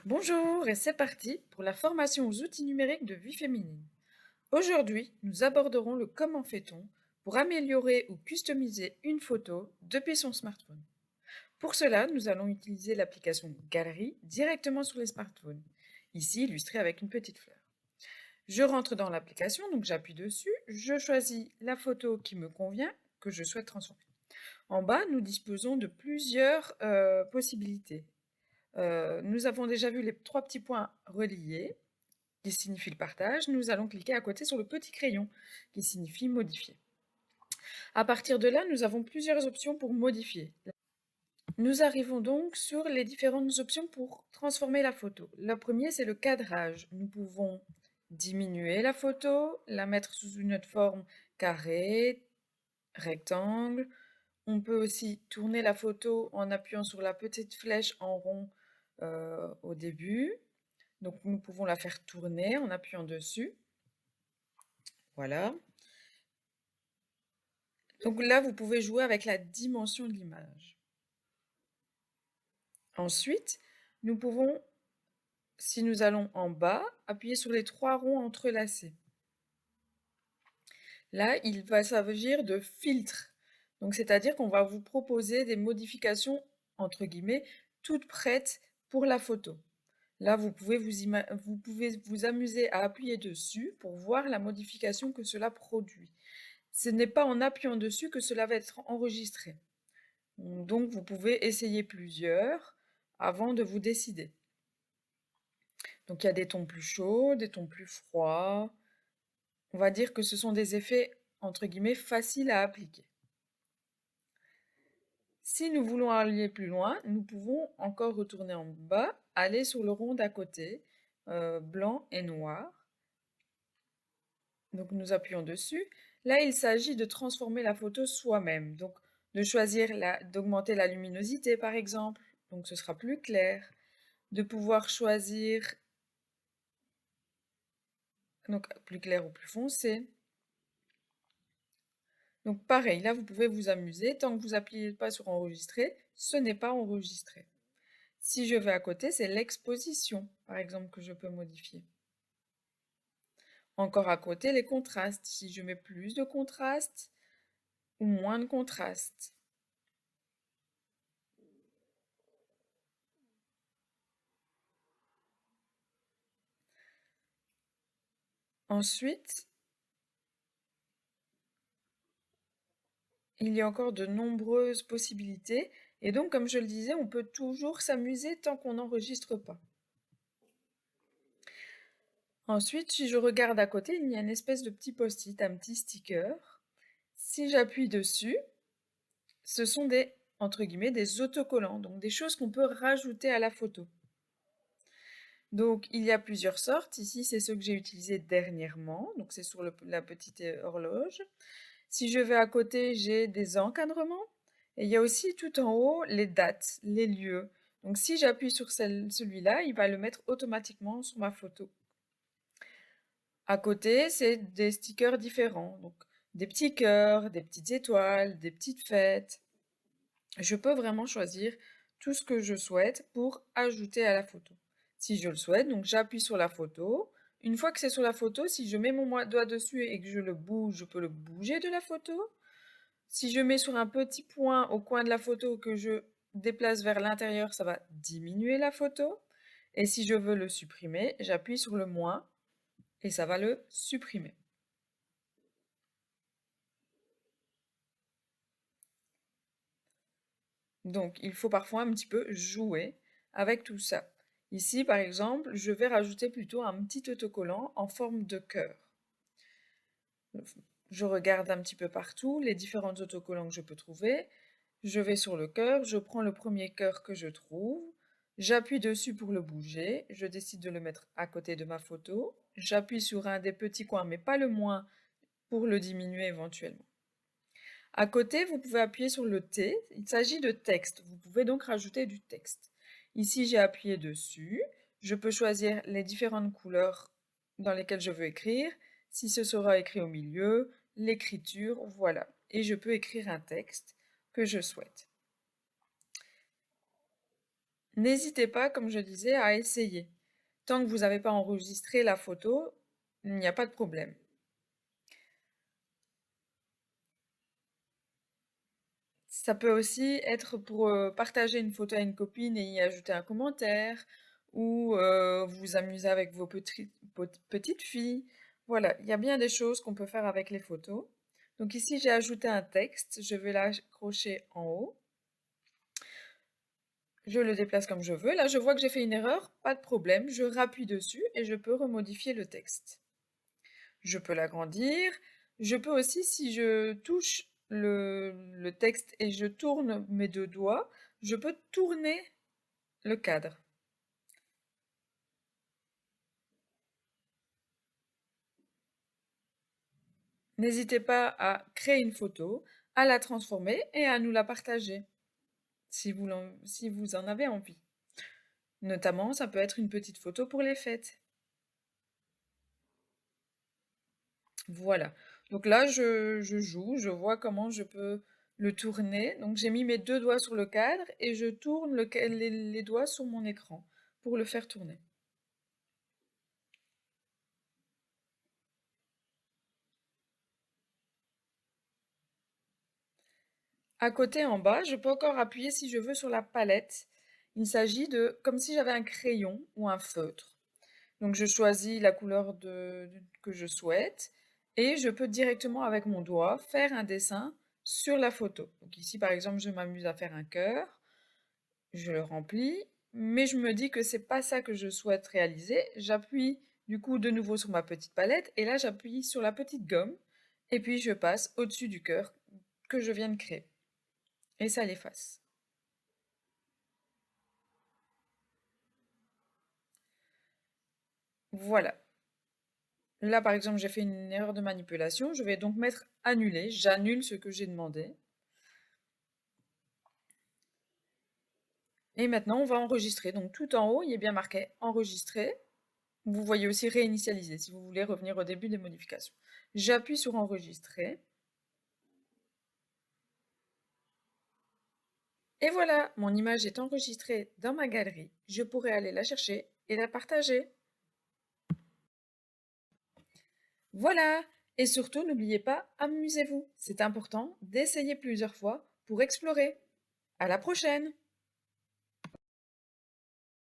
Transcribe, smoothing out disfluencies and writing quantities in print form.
Bonjour et c'est parti pour la formation aux outils numériques de vie féminine. Aujourd'hui, nous aborderons le comment fait-on pour améliorer ou customiser une photo depuis son smartphone. Pour cela, nous allons utiliser l'application Galerie directement sur les smartphones, ici illustrée avec une petite fleur. Je rentre dans l'application, donc j'appuie dessus, je choisis la photo qui me convient, que je souhaite transformer. En bas, nous disposons de plusieurs possibilités. Nous avons déjà vu les trois petits points reliés qui signifient le partage. Nous allons cliquer à côté sur le petit crayon qui signifie modifier. À partir de là, nous avons plusieurs options pour modifier. Nous arrivons donc sur les différentes options pour transformer la photo. Le premier, c'est le cadrage. Nous pouvons diminuer la photo, la mettre sous une autre forme carré, rectangle. On peut aussi tourner la photo en appuyant sur la petite flèche en rond au début. Donc nous pouvons la faire tourner en appuyant dessus. Voilà. Donc là, vous pouvez jouer avec la dimension de l'image. Ensuite, nous pouvons, si nous allons en bas, appuyer sur les trois ronds entrelacés. Là, il va s'agir de filtres. Donc c'est-à-dire qu'on va vous proposer des modifications, entre guillemets, toutes prêtes pour la photo. Là, vous pouvez vous amuser à appuyer dessus pour voir la modification que cela produit. Ce n'est pas en appuyant dessus que cela va être enregistré. Donc, vous pouvez essayer plusieurs avant de vous décider. Donc, il y a des tons plus chauds, des tons plus froids. On va dire que ce sont des effets, entre guillemets, faciles à appliquer. Si nous voulons aller plus loin, nous pouvons encore retourner en bas, aller sur le rond d'à côté, blanc et noir. Donc nous appuyons dessus. Là, il s'agit de transformer la photo soi-même. Donc de choisir d'augmenter la luminosité par exemple. Donc ce sera plus clair. De pouvoir choisir donc plus clair ou plus foncé. Donc pareil, là vous pouvez vous amuser. Tant que vous n'appuyez pas sur enregistrer, ce n'est pas enregistré. Si je vais à côté, c'est l'exposition par exemple que je peux modifier. Encore à côté, les contrastes. Si je mets plus de contraste ou moins de contraste. Ensuite, il y a encore de nombreuses possibilités et donc, comme je le disais, on peut toujours s'amuser tant qu'on n'enregistre pas. Ensuite, si je regarde à côté, il y a une espèce de petit post-it, un petit sticker. Si j'appuie dessus, ce sont des, entre guillemets, des autocollants, donc des choses qu'on peut rajouter à la photo. Donc, il y a plusieurs sortes. Ici, c'est ceux que j'ai utilisés dernièrement, donc c'est sur la petite horloge. Si je vais à côté, j'ai des encadrements. Et il y a aussi tout en haut les dates, les lieux. Donc si j'appuie sur celui-là, il va le mettre automatiquement sur ma photo. À côté, c'est des stickers différents. Donc des petits cœurs, des petites étoiles, des petites fêtes. Je peux vraiment choisir tout ce que je souhaite pour ajouter à la photo. Si je le souhaite, donc j'appuie sur la photo. Une fois que c'est sur la photo, si je mets mon doigt dessus et que je le bouge, je peux le bouger de la photo. Si je mets sur un petit point au coin de la photo que je déplace vers l'intérieur, ça va diminuer la photo. Et si je veux le supprimer, j'appuie sur le moins et ça va le supprimer. Donc, il faut parfois un petit peu jouer avec tout ça. Ici, par exemple, je vais rajouter plutôt un petit autocollant en forme de cœur. Je regarde un petit peu partout les différents autocollants que je peux trouver. Je vais sur le cœur, je prends le premier cœur que je trouve, j'appuie dessus pour le bouger, je décide de le mettre à côté de ma photo, j'appuie sur un des petits coins, mais pas le moins, pour le diminuer éventuellement. À côté, vous pouvez appuyer sur le T, il s'agit de texte, vous pouvez donc rajouter du texte. Ici, j'ai appuyé dessus, je peux choisir les différentes couleurs dans lesquelles je veux écrire, si ce sera écrit au milieu, l'écriture, voilà. Et je peux écrire un texte que je souhaite. N'hésitez pas, comme je disais, à essayer. Tant que vous n'avez pas enregistré la photo, il n'y a pas de problème. Ça peut aussi être pour partager une photo à une copine et y ajouter un commentaire, ou vous amuser avec vos petites filles. Voilà, il y a bien des choses qu'on peut faire avec les photos. Donc ici, j'ai ajouté un texte, je vais l'accrocher en haut. Je le déplace comme je veux. Là, je vois que j'ai fait une erreur, pas de problème, je rappuie dessus et je peux remodifier le texte. Je peux l'agrandir. Je peux aussi, si je touche le texte et je tourne mes deux doigts, je peux tourner le cadre. N'hésitez pas à créer une photo, à la transformer et à nous la partager si vous en avez envie. Notamment, ça peut être une petite photo pour les fêtes. Voilà. Donc là, je joue, je vois comment je peux le tourner. Donc j'ai mis mes deux doigts sur le cadre et je tourne les doigts sur mon écran pour le faire tourner. À côté, en bas, je peux encore appuyer si je veux sur la palette. Il s'agit de comme si j'avais un crayon ou un feutre. Donc je choisis la couleur que je souhaite et je peux directement avec mon doigt faire un dessin sur la photo. Donc ici, par exemple, je m'amuse à faire un cœur. Je le remplis, mais je me dis que c'est pas ça que je souhaite réaliser. J'appuie du coup de nouveau sur ma petite palette et là j'appuie sur la petite gomme et puis je passe au-dessus du cœur que je viens de créer et ça l'efface. Voilà. Là par exemple j'ai fait une erreur de manipulation, je vais donc mettre annuler, j'annule ce que j'ai demandé. Et maintenant on va enregistrer. Donc tout en haut il est bien marqué enregistrer. Vous voyez aussi réinitialiser si vous voulez revenir au début des modifications. J'appuie sur enregistrer. Et voilà, mon image est enregistrée dans ma galerie. Je pourrais aller la chercher et la partager. Voilà, et surtout n'oubliez pas, amusez-vous. C'est important d'essayer plusieurs fois pour explorer. À la prochaine!